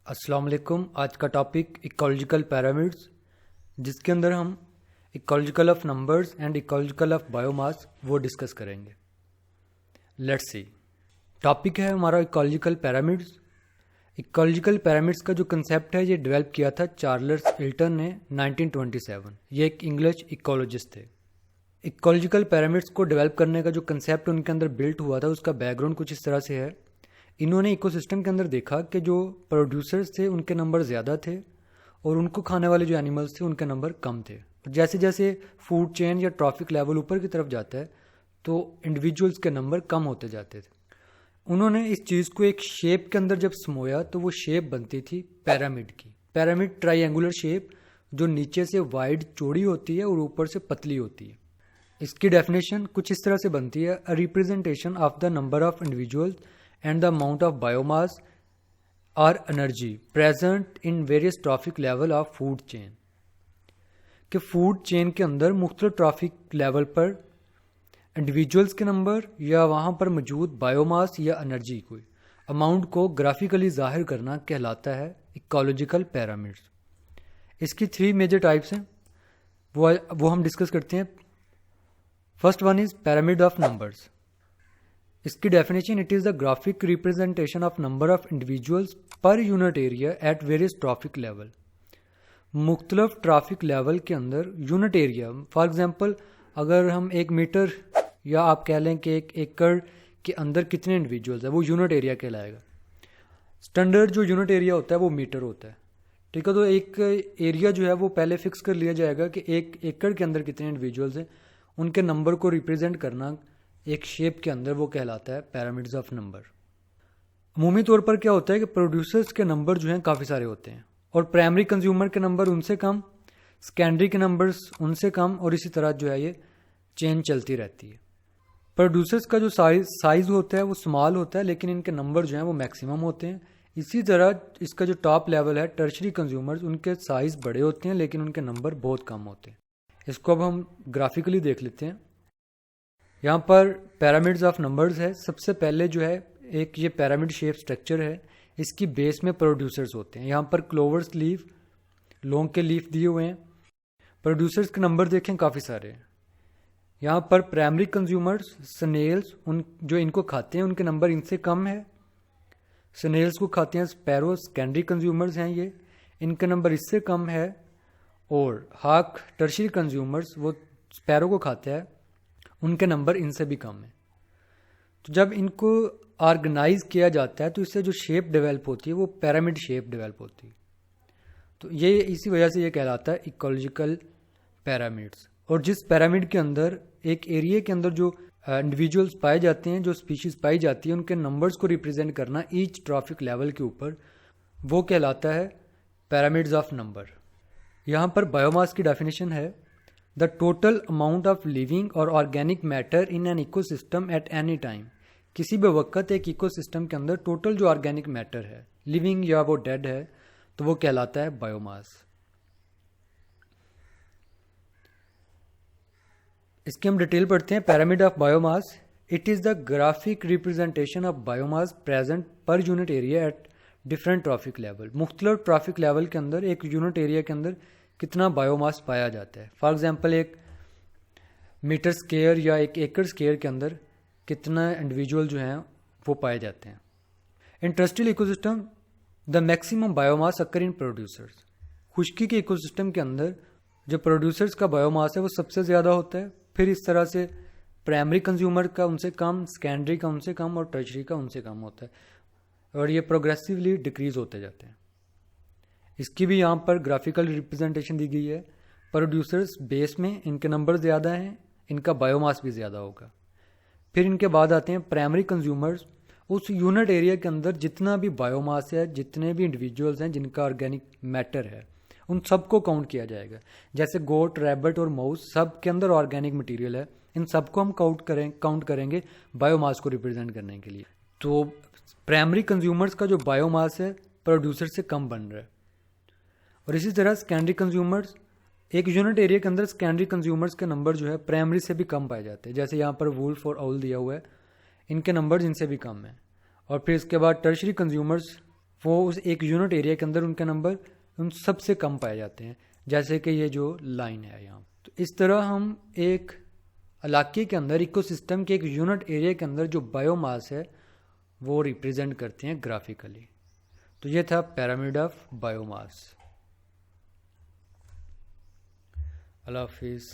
अस्सलाम वालेकुम। आज का टॉपिक इकोलॉजिकल पिरामिड्स, जिसके अंदर हम ecological of numbers and ecological of biomass वो डिस्कस करेंगे। Let's see. टॉपिक है हमारा इकोलॉजिकल पिरामिड्स। इकोलॉजिकल पिरामिड्स का जो कंसेप्ट है ये डेवलप किया था चार्ल्स हिल्टन ने 1927। ये एक इंग्लिश इकोलॉजिस्ट थे। इकोलॉजिकल पिरामिड्स को डेवलप करने का जो कंसेप्ट उनके अंदर बिल्ट हुआ था उसका बैकग्राउंड कुछ इस तरह से है। इन्होंने इकोसिस्टम के अंदर देखा कि जो प्रोड्यूसर्स थे उनके नंबर ज़्यादा थे और उनको खाने वाले जो एनिमल्स थे उनके नंबर कम थे। जैसे जैसे फूड चेन या ट्रॉफिक लेवल ऊपर की तरफ जाता है तो इंडिविजुअल्स के नंबर कम होते जाते थे। उन्होंने इस चीज़ को एक शेप के अंदर जब समोया तो वो शेप बनती थी पिरामिड की। पिरामिड ट्राइंगुलर शेप जो नीचे से वाइड चौड़ी होती है और ऊपर से पतली होती है। इसकी डेफिनेशन कुछ इस तरह से बनती है: a representation of the number of individuals and the amount of biomass or energy present in various trophic level of food chain। कि फूड चेन के अंदर मुख्तलिफ ट्रॉफिक लेवल पर इंडिविजुअल्स के नंबर या वहाँ पर मौजूद बायोमास या एनर्जी कोई अमाउंट को ग्राफिकली जाहिर करना कहलाता है इकोलॉजिकल पिरामिड्स। इसकी 3 मेजर टाइप्स हैं, वो हम डिस्कस करते हैं। First one is pyramid of numbers. इसकी definition: it is the graphic representation of number of individuals per unit area at various trophic level. मुख्तलिफ ट्रॉफिक लेवल के अंदर यूनिट एरिया, फॉर एग्जांपल अगर हम 1 मीटर या आप कह लें कि 1 एकड़ के अंदर कितने इंडिविजुअल्स है वो यूनिट एरिया कहलाएगा। स्टैंडर्ड जो यूनिट एरिया होता है वो मीटर होता है, ठीक है। तो एक एरिया जो है वो पहले फिक्स कर लिया जाएगा कि 1 एकड़ के अंदर कितने इंडिविजुअल्स हैं, उनके नंबर को रिप्रेजेंट करना एक शेप के अंदर वो कहलाता है पिरामिड्स ऑफ नंबर। अमूमी तौर पर क्या होता है कि प्रोड्यूसर्स के नंबर जो हैं काफ़ी सारे होते हैं और प्राइमरी कंज्यूमर के नंबर उनसे कम, सेकेंडरी के नंबर्स उनसे कम, और इसी तरह जो है ये चेन चलती रहती है। प्रोड्यूसर्स का जो साइज होता है वो स्मॉल होता है लेकिन इनके नंबर जो हैं वो मैक्सिमम होते हैं। इसी तरह इसका जो टॉप लेवल है टर्शरी कंज्यूमर्स, उनके साइज बड़े होते हैं लेकिन उनके नंबर बहुत कम होते हैं। इसको अब हम ग्राफिकली देख लेते हैं। यहाँ पर पिरामिड्स ऑफ नंबर्स है। सबसे पहले जो है एक ये पिरामिड शेप स्ट्रक्चर है, इसकी बेस में प्रोड्यूसर्स होते हैं। यहाँ पर क्लोवर्स लीफ, लौंग के लीफ दिए हुए हैं। प्रोड्यूसर्स के नंबर देखें काफ़ी सारे हैं। यहाँ पर प्राइमरी कंज्यूमर्स स्नेल्स, उन जो इनको खाते हैं उनके नंबर इनसे कम है। स्नेल्स को खाते हैं स्पैरो, सेकेंडरी कंज्यूमर्स हैं ये, इनके नंबर इससे कम है। और हाक टर्शरी कंज्यूमर्स वो स्पैरो को खाते हैं, उनके नंबर इनसे भी कम है। तो जब इनको ऑर्गेनाइज किया जाता है तो इससे जो शेप डेवलप होती है वो पिरामिड शेप डेवलप होती है। तो ये इसी वजह से ये कहलाता है इकोलॉजिकल पिरामिड्स। और जिस पिरामिड के अंदर एक एरिया के अंदर जो इंडिविजुअल्स पाए जाते हैं, जो स्पीशीज पाई जाती है, उनके नंबर्स को रिप्रेजेंट करना ईच ट्रॉफिक लेवल के ऊपर, वो कहलाता है पिरामिड्स ऑफ नंबर। यहाँ पर बायोमास की डेफिनेशन है: the total amount of living or organic matter in an ecosystem at any time. किसी भी वक्त एक इकोसिस्टम के अंदर टोटल जो ऑर्गेनिक मैटर है, लिविंग या वो डेड है, तो वो कहलाता है बायोमास। इसकी हम डिटेल पढ़ते हैं। Pyramid of biomass: it is the graphic representation of biomass present पर unit area at different trophic level. मुख्तलिफ ट्रॉफिक लेवल के अंदर एक यूनिट एरिया के अंदर कितना बायोमास पाया जाता है। फॉर एग्जांपल 1 मीटर स्क्वायर या 1 एकड़ स्क्वायर के अंदर कितना इंडिविजुअल जो हैं वो पाए जाते हैं। In terrestrial ecosystem the maximum biomass occur in producers. खुश्की के इकोसिस्टम के अंदर जो प्रोड्यूसर्स का बायोमास है वो सबसे ज़्यादा होता है। फिर इस तरह से प्राइमरी कंज्यूमर का उनसे कम, सेकेंडरी का उनसे कम और टर्शरी का उनसे कम होता है, और ये प्रोग्रेसिवली डिक्रीज होते जाते हैं। इसकी भी यहाँ पर ग्राफिकल रिप्रेजेंटेशन दी गई है। प्रोड्यूसर्स बेस में इनके नंबर ज़्यादा हैं, इनका बायोमास भी ज़्यादा होगा। फिर इनके बाद आते हैं प्राइमरी कंज्यूमर्स। उस यूनिट एरिया के अंदर जितना भी बायोमास है, जितने भी इंडिविजुअल्स हैं जिनका ऑर्गेनिक मैटर है, उन सबको काउंट किया जाएगा। जैसे गोट, रैबिट और माउस, सब के अंदर ऑर्गेनिक मटीरियल है, इन सबको हम काउंट करेंगे बायोमास को रिप्रेजेंट करने के लिए। तो प्राइमरी कंज्यूमर्स का जो बायोमास है प्रोड्यूसर से कम बन रहा है। और इसी तरह सेकेंडरी कंज्यूमर्स, एक यूनिट एरिया के अंदर सेकेंडरी कंज्यूमर्स के नंबर जो है प्राइमरी से भी कम पाए जाते हैं। जैसे यहाँ पर वुल्फ और आउल दिया हुआ है, इनके नंबर इनसे भी कम है। और फिर इसके बाद टर्शरी कंज्यूमर्स वो उस एक यूनिट एरिया के अंदर उनके नंबर उन सबसे कम पाए जाते हैं, जैसे कि ये जो लाइन है यहाँ। तो इस तरह हम एक इलाके के अंदर इकोसिस्टम के एक यूनिट एरिया के अंदर जो बायोमास है वो रिप्रेजेंट करते हैं ग्राफिकली। तो ये था पिरामिड ऑफ बायोमास। अल्लाह हाफिज़।